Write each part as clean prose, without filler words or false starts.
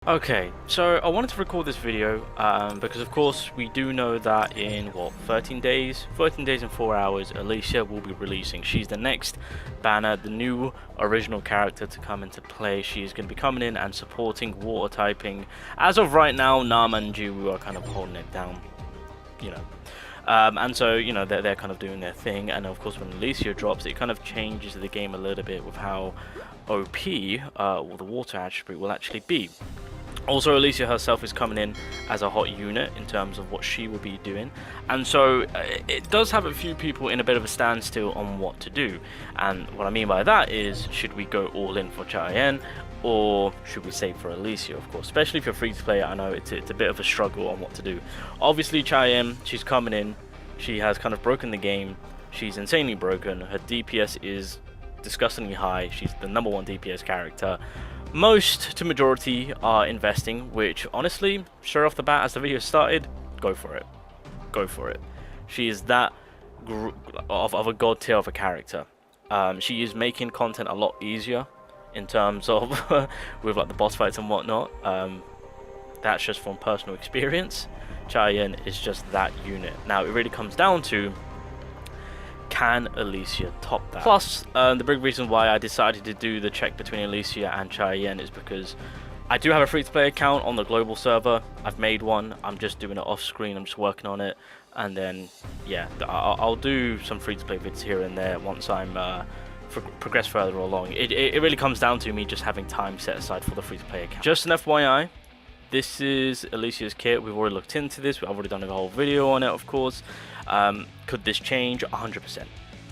Okay, so I wanted to record this video because of course we do know that in what 13 days and 4 hours Alicia will be releasing. She's the next banner, the new original character to come into play. She's going to be coming in and supporting water typing. As of right now, Nama and Jiwoo are kind of holding it down, you know. And so, you know, they're kind of doing their thing, and of course when Alicia drops, it kind of changes the game a little bit with how OP or the water attribute will actually be. Also, Alicia herself is coming in as a hot unit in terms of what she will be doing, and so it does have a few people in a bit of a standstill on what to do. And what I mean by that is, should we go all in for HAE-IN, or should we save for Alicia? Of course, especially if you're free to play, I know it's a bit of a struggle on what to do. Obviously HAE-IN, she's coming in, she has kind of broken the game, she's insanely broken, her DPS is disgustingly high, she's the #1 DPS character. Most to majority are investing, which honestly, straight off the bat as the video started, go for it. Go for it. She is that of a god tier of a character. She is making content a lot easier in terms of with like the boss fights and whatnot. That's just from personal experience. HAE-IN is just that unit. Now it really comes down to, can Alicia top that? Plus, the big reason why I decided to do the check between Alicia and HAE-IN is because I do have a free-to-play account on the global server. I've made one. I'm just doing it off screen. I'm just working on it, and then yeah, I'll do some free-to-play vids here and there once I'm progress further along. It really comes down to me just having time set aside for the free-to-play account. Just an FYI. This is Alicia's kit. We've already looked into this. I've already done a whole video on it, of course. Could this change? 100%.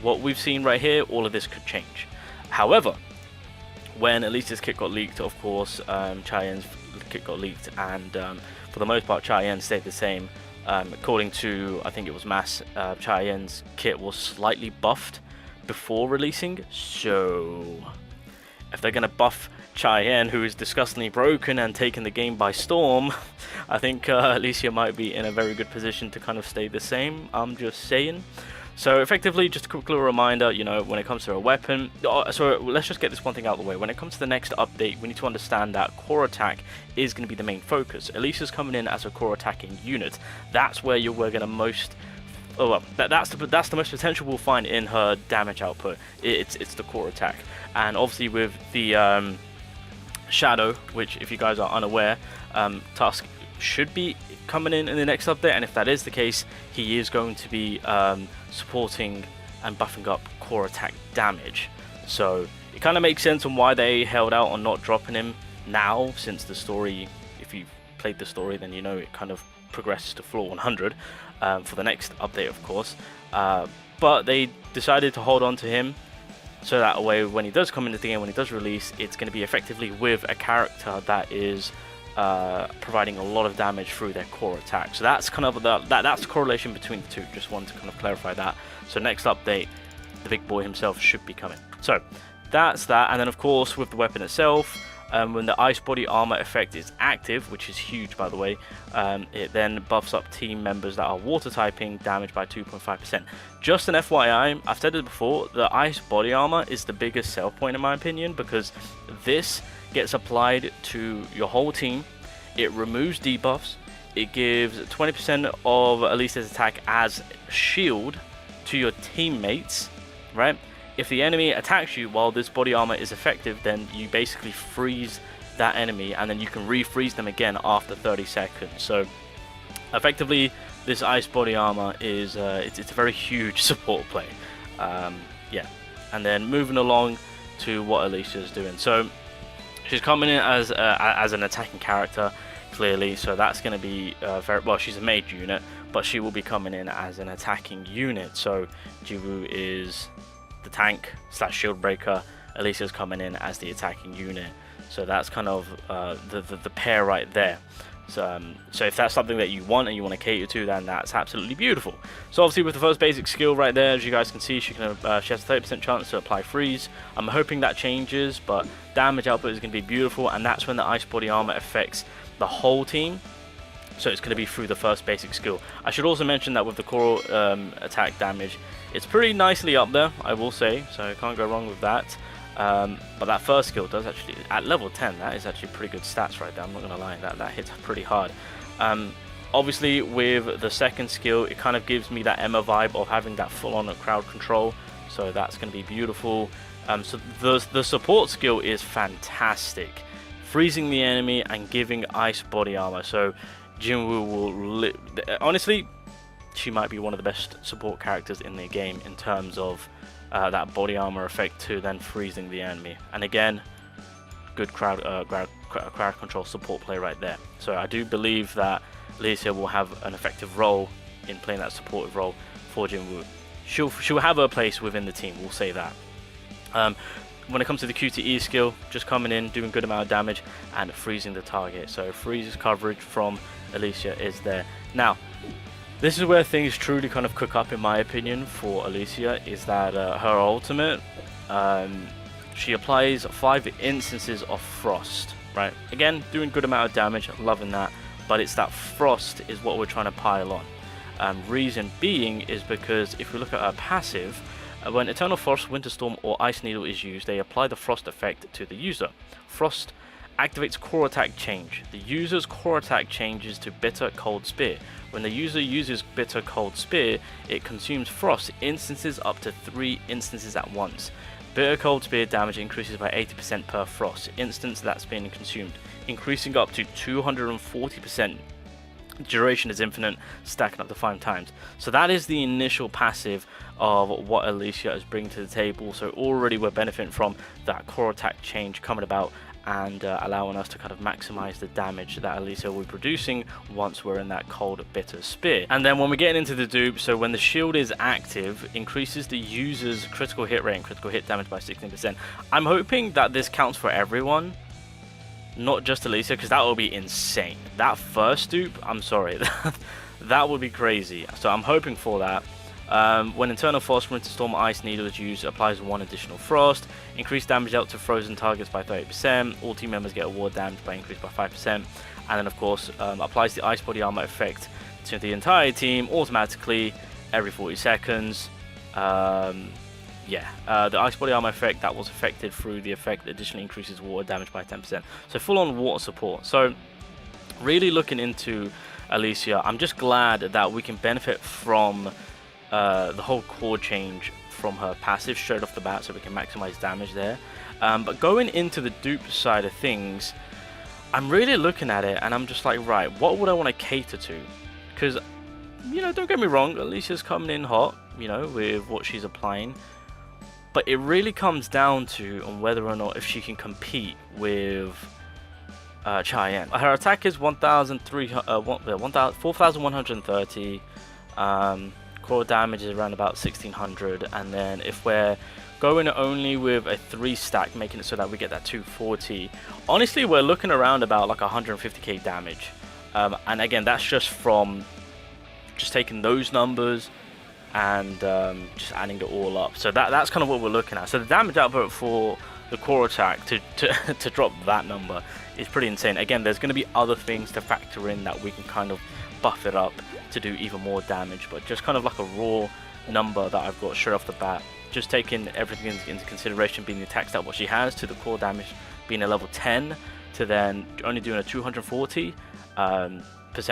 What we've seen right here, all of this could change. However, when Alicia's kit got leaked, of course, HAE-IN's kit got leaked, and for the most part, HAE-IN stayed the same. According to, I think it was Mass, HAE-IN's kit was slightly buffed before releasing. So, if they're gonna buff HAE-IN, who is disgustingly broken and taking the game by storm, I think Alicia might be in a very good position to kind of stay the same. I'm just saying. So effectively, just a quick little reminder, you know, when it comes to a weapon, so let's just get this one thing out of the way. When it comes to the next update, we need to understand that core attack is going to be the main focus. Alicia's coming in as a core attacking unit. That's where we're going to most, oh well, that's the most potential we'll find in her damage output. It's the core attack, and obviously with the Shadow, which if you guys are unaware, Tusk should be coming in the next update, and if that is the case, he is going to be supporting and buffing up core attack damage. So it kind of makes sense on why they held out on not dropping him now, since the story, if you've played the story, then you know it kind of progresses to floor 100 for the next update, of course. But they decided to hold on to him, so that way when he does come into the game, when he does release, it's going to be effectively with a character that is providing a lot of damage through their core attack. So that's kind of that's the correlation between the two. Just wanted to kind of clarify that. So next update, the big boy himself should be coming. So that's that. And then of course with the weapon itself, when the ice body armor effect is active, which is huge by the way, it then buffs up team members that are water typing damage by 2.5%. Just an FYI, I've said it before, the ice body armor is the biggest sell point in my opinion, because this gets applied to your whole team. It removes debuffs. It gives 20% of Alicia's attack as shield to your teammates, right? If the enemy attacks you while this body armor is effective, then you basically freeze that enemy, and then you can refreeze them again after 30 seconds. So effectively, this ice body armor is it's a very huge support play. Yeah, and then moving along to what Alicia is doing. So she's coming in as an attacking character, clearly. So that's going to be very well. She's a mage unit, but she will be coming in as an attacking unit. So Jiwoo is the tank / shield breaker. Alicia's coming in as the attacking unit. So that's kind of the pair right there. So if that's something that you want and you want to cater to, then that's absolutely beautiful. So obviously with the first basic skill right there, as you guys can see, she has a 30% chance to apply freeze. I'm hoping that changes, but damage output is going to be beautiful, and that's when the ice body armor affects the whole team. So it's going to be through the first basic skill. I should also mention that with the core attack damage, it's pretty nicely up there, I will say, so can't go wrong with that. But that first skill does actually, at level 10, that is actually pretty good stats right there. I'm not gonna lie, that hits pretty hard. Obviously with the second skill, it kind of gives me that Emma vibe of having that full-on crowd control, so that's going to be beautiful. So the support skill is fantastic, freezing the enemy and giving ice body armor. So Jinwoo will honestly, she might be one of the best support characters in the game in terms of that body armor effect to then freezing the enemy. And again, good crowd control support play right there. So I do believe that Alicia will have an effective role in playing that supportive role for Jinwoo. She'll have her place within the team, we'll say that. When it comes to the QTE skill, just coming in, doing good amount of damage and freezing the target. So freeze coverage from Alicia is there. Now, this is where things truly kind of cook up in my opinion for Alicia, is that her ultimate, she applies 5 instances of frost, right? Again, doing good amount of damage, loving that, but it's that frost is what we're trying to pile on. Reason being is because if we look at her passive, when Eternal Frost, Winter Storm or Ice Needle is used, they apply the frost effect to the user. Frost activates core attack change. The user's core attack changes to Bitter Cold Spear. When the user uses Bitter Cold Spear, it consumes frost instances up to 3 instances at once. Bitter Cold Spear damage increases by 80% per frost instance that's being consumed, increasing up to 240%. Duration is infinite, stacking up to 5 times. So that is the initial passive of what Alicia is bringing to the table. So already we're benefiting from that core attack change coming about and allowing us to kind of maximize the damage that Alicia will be producing once we're in that cold bitter spear. And then when we get into the dupe, so when the shield is active, increases the user's critical hit rate and critical hit damage by 16%. I'm hoping that this counts for everyone, not just Alicia, because that will be insane. That first dupe, I'm sorry, that would be crazy. So I'm hoping for that. When Eternal Frost, Winter Storm, Ice Needle is used, applies 1 additional frost, increased damage out to frozen targets by 30%, all team members get award damage by increased by 5%, and then of course applies the ice body armor effect to the entire team automatically every 40 seconds. The ice body armor effect that was affected through the effect additionally increases water damage by 10%. So full on water support. So really looking into Alicia, I'm just glad that we can benefit from the whole core change from her passive straight off the bat, so we can maximize damage there. But going into the dupe side of things, I'm really looking at it and I'm just like, right, what would I want to cater to? Because, you know, don't get me wrong, Alicia's coming in hot, you know, with what she's applying. But it really comes down to on whether or not if she can compete with HAE-IN. Her attack is 4,130. Core damage is around about 1,600. And then if we're going only with a 3 stack, making it so that we get that 240, honestly, we're looking around about like 150k damage. And again, that's just from just taking those numbers and just adding it all up. So that's kind of what we're looking at. So the damage output for the core attack to drop that number is pretty insane. Again, there's going to be other things to factor in that we can kind of buff it up to do even more damage, but just kind of like a raw number that I've got straight off the bat, just taking everything into consideration, being the attack stat what she has, to the core damage being a level 10, to then only doing a 240%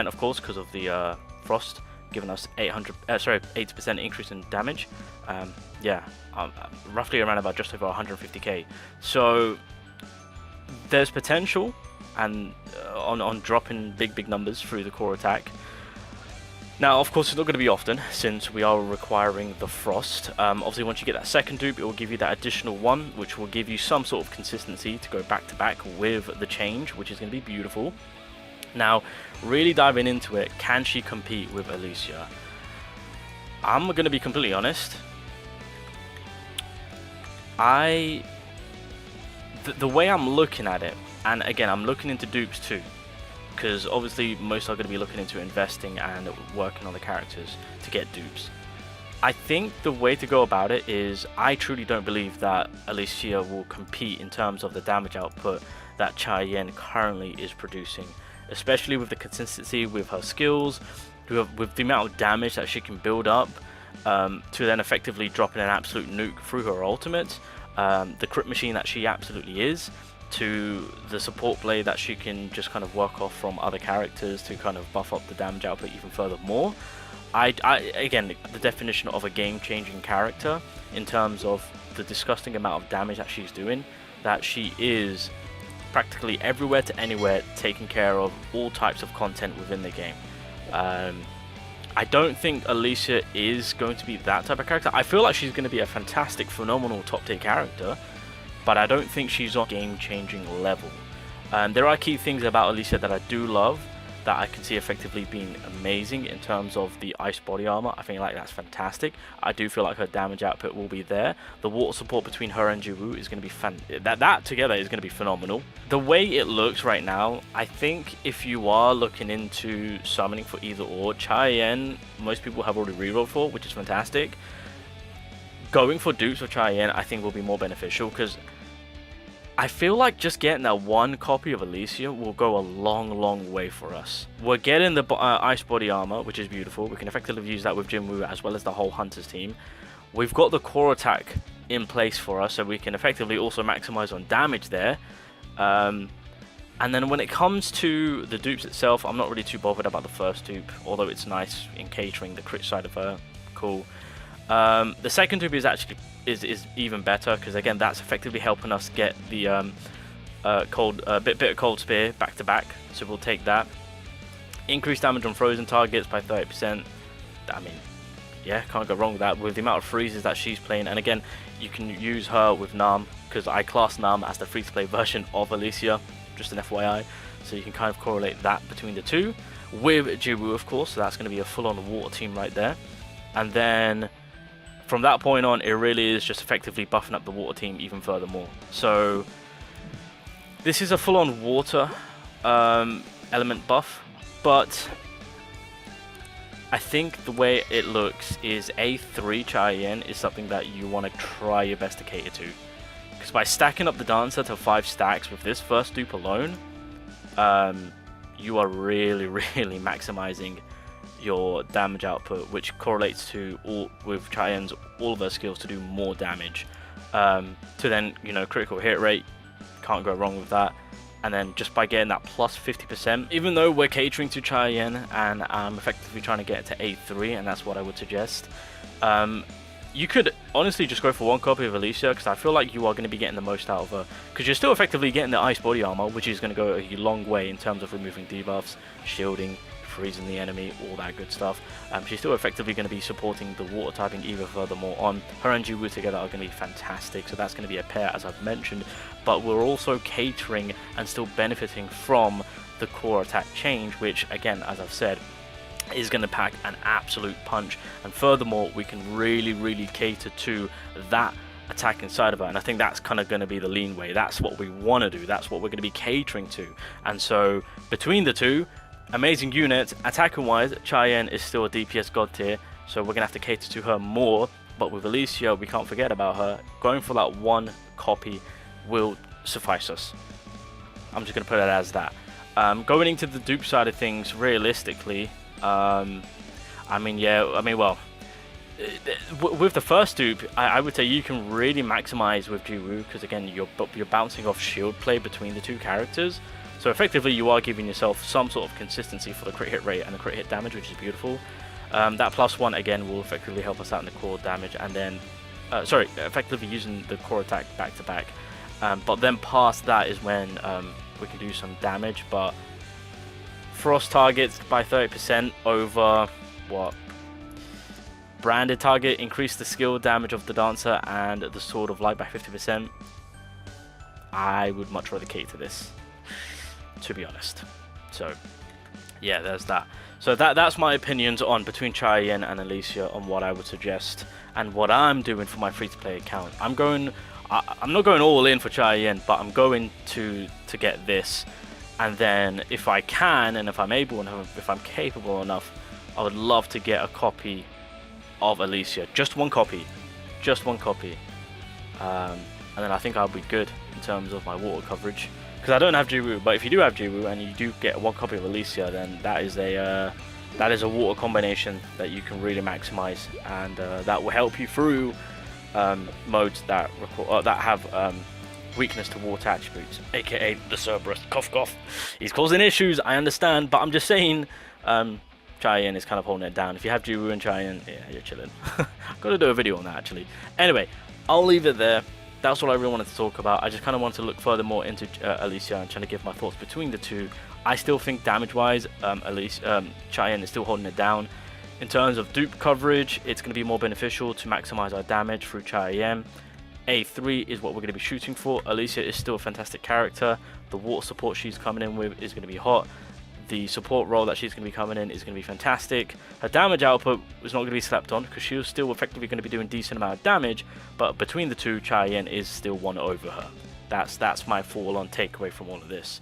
of course because of the frost, giving us 80% increase in damage. Roughly around about just over 150k. So there's potential and on dropping big numbers through the core attack. Now, of course, it's not going to be often since we are requiring the frost. Obviously, once you get that second dupe, it will give you that additional one, which will give you some sort of consistency to go back to back with the change, which is going to be beautiful. Now, really diving into it, can she compete with Alicia? I'm going to be completely honest. The way I'm looking at it, and again, I'm looking into dupes too, because obviously most are going to be looking into investing and working on the characters to get dupes. I think the way to go about it is, I truly don't believe that Alicia will compete in terms of the damage output that HAE-IN currently is producing, especially with the consistency with her skills, with the amount of damage that she can build up, to then effectively dropping an absolute nuke through her ultimate. the crit machine that she absolutely is, to the support play that she can just kind of work off from other characters to kind of buff up the damage output even further more. Again, the definition of a game-changing character in terms of the disgusting amount of damage that she's doing, that she is practically everywhere to anywhere, taking care of all types of content within the game. I don't think Alicia is going to be that type of character. I feel like she's going to be a fantastic, phenomenal top-tier character, but I don't think she's on game-changing level. There are key things about Alicia that I do love, that I can see effectively being amazing in terms of the ice body armor. I think like that's fantastic. I do feel like her damage output will be there. The water support between her and Jiwoo is going to be that together is going to be phenomenal. The way it looks right now, I think if you are looking into summoning for either or, HAE-IN, most people have already rerolled for, which is fantastic. Going for dupes for HAE-IN, I think will be more beneficial, because I feel like just getting that one copy of Alicia will go a long way for us. We're getting the ice body armor, which is beautiful. We can effectively use that with Jinwoo as well as the whole Hunters team. We've got the core attack in place for us, so we can effectively also maximize on damage there. And then when it comes to the dupes itself, I'm not really too bothered about the first dupe, although it's nice in catering the crit side of her. Cool. The second dupe is actually is even better, because again that's effectively helping us get the bit of cold spear back to back, so we'll take that. Increased damage on frozen targets by 30%. I mean, yeah, can't go wrong with that, with the amount of freezes that she's playing. And again, you can use her with Nam, because I class Nam as the free-to-play version of Alicia, just an FYI, so you can kind of correlate that between the two with Jiwoo, of course, so that's going to be a full-on water team right there. And then from that point on, it really is just effectively buffing up the water team even furthermore. So this is a full-on water element buff, but I think the way it looks is A3 HAE-IN is something that you want to try your best to cater to, because by stacking up the dancer to 5 stacks with this first dupe alone, you are really maximizing your damage output, which correlates to with HAE-IN's all of her skills to do more damage, to then, you know, critical hit rate, can't go wrong with that. And then just by getting that plus 50%, even though we're catering to HAE-IN and I'm effectively trying to get it to A3, and that's what I would suggest, you could honestly just go for one copy of Alicia, because I feel like you are going to be getting the most out of her, because you're still effectively getting the ice body armor, which is going to go a long way in terms of removing debuffs, shielding, freezing the enemy, all that good stuff. She's still effectively going to be supporting the water typing even furthermore on. Her and Jiwoo together are going to be fantastic, so that's going to be a pair, as I've mentioned, but we're also catering and still benefiting from the core attack change, which again, as I've said, is going to pack an absolute punch. And furthermore, we can really cater to that attack inside of her, and I think that's kind of going to be the lean way. That's what we want to do, that's what we're going to be catering to. And so between the two, amazing units, attacking wise, HAE-IN is still a DPS god tier, so we're going to have to cater to her more. But with Alicia, we can't forget about her. Going for that one copy will suffice us. I'm just going to put it as that. Going into the dupe side of things, realistically, well, with the first dupe, I would say you can really maximize with Jiwoo, because again, you're bouncing off shield play between the two characters. So effectively, you are giving yourself some sort of consistency for the crit hit rate and the crit hit damage, which is beautiful. That +1 again will effectively help us out in the core damage, and then, effectively using the core attack back to back. But then past that is when we can do some damage. But frost targets by 30% over what? Branded target, increase the skill damage of the dancer and the sword of light by 50%. I would much rather cater to this, to be honest. So yeah, there's that. So that's my opinions on between HAE-IN and Alicia on what I would suggest and what I'm doing for my free-to-play account. I'm not going all in for HAE-IN, but I'm going to get this, and then if I can and if I'm able and if I'm capable enough, I would love to get a copy of Alicia, just one copy, and then I think I'll be good in terms of my water coverage. Because I don't have Jiwoo, but if you do have Jiwoo and you do get one copy of Alicia, then that is a water combination that you can really maximize, and that will help you through modes that that have weakness to water attributes, aka the Cerberus. Cough cough. He's causing issues, I understand, but I'm just saying HAE-IN is kind of holding it down. If you have Jiwoo and HAE-IN, yeah, you're chilling. Gotta do a video on that actually. Anyway, I'll leave it there. That's what I really wanted to talk about. I just kind of wanted to look further more into Alicia and trying to give my thoughts between the two. I still think damage-wise, HAE-IN is still holding it down. In terms of dupe coverage, it's going to be more beneficial to maximize our damage through HAE-IN. A3 is what we're going to be shooting for. Alicia is still a fantastic character. The water support she's coming in with is going to be hot. The support role that she's going to be coming in is going to be fantastic. Her damage output is not going to be slept on because she was still effectively going to be doing decent amount of damage, but between the two, HAE-IN is still one over her. That's my full-on takeaway from all of this.